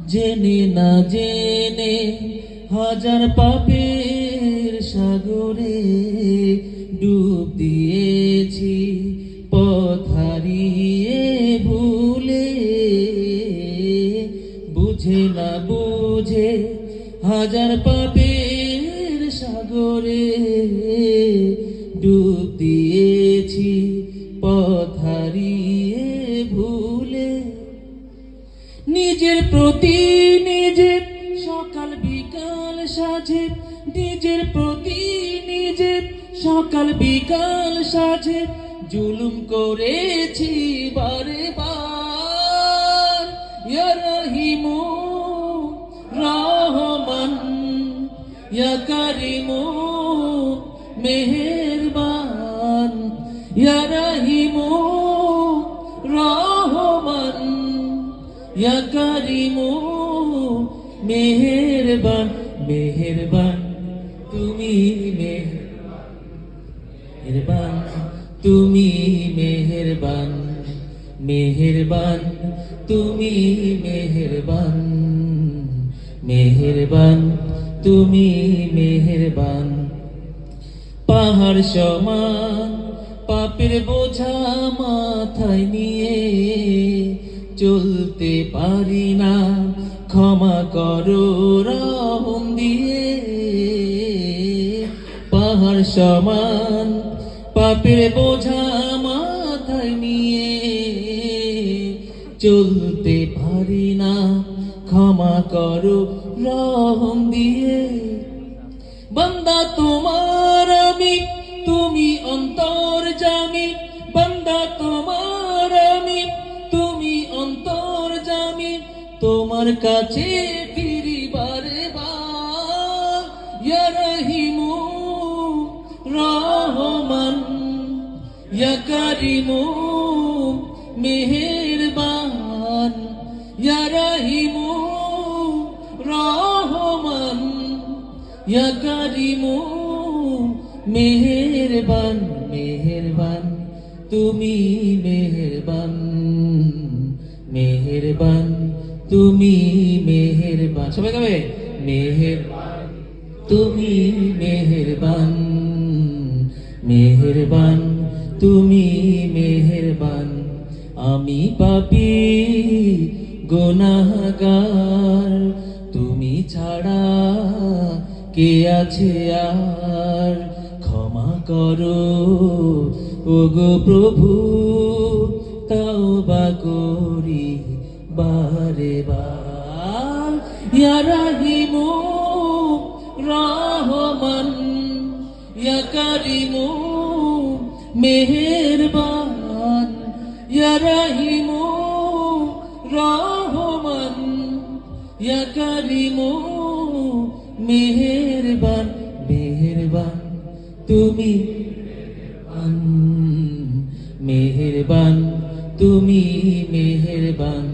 জেনে না জেনে হাজার পাপের সাগরে ডুব দিয়েছি, পথ হারিয়ে ভুলে। বুঝে না বুঝে হাজার পাপের সাগরে ডুব দিয়েছি, পথ হারিয়ে ভুলে। নিজের প্রতি নিজের সকাল বিকাল সাজে, নিজের প্রতি নিজের সকাল বিকাল সাজে জুলুম করেছি বারে বার। ইয়া রহিমু রহমান, ইয়া কারিমু মেহেরবান, ইয়া রহিমু রহমান, ইয়া কারিমু মেহেরবান। মেহেরবান তুমি, মেহেরবান তুমি, মেহেরবান। মেহেরবান তুমি, মেহেরবান। মেহেরবান তুমি, মেহেরবান। পাহাড় সমান পাপের বোঝা মাথায় নিয়ে চলতে পারি না, ক্ষমা করো রহম দিয়ে। পাহাড় সমান পাপের বোঝা মাথায় নিয়ে চলতে পারি না, ক্ষমা করো রহম দিয়ে। বান্দা তোমার আমি, তুমি অন্তর্যামী। বান্দা তোমার আমি, তুমি অন্তর্যামী। তোমার কাছে ফিরি বারে বার। ইয়া রহিমু রহমান, ইয়া কারিমু মেহেরবান, ইয়া রহিমু রহমান, ইয়া কারিমু মেহেরবান। মেহেরবান তুমি, মেহেরবান। মেহেরবান তুমি, মেহেরবান। সবাই গাবে মেহেরবান তুমি, মেহেরবান। মেহেরবান তুমি, মেহেরবান। আমি পাপী গুনাহগার, তুমি ছাড়া কে আছে আর? ক্ষমা করো ওগো প্রভু, তওবা করি বারে বার। ইয়া রহিমু রহমান, ইয়া কারিমু মেহেরবান, ইয়া রহিমু রহমান, ইয়া কারিমু মেহেরবান। মেহেরবান তুমি, মেহেরবান তুমি, মেহেরবান।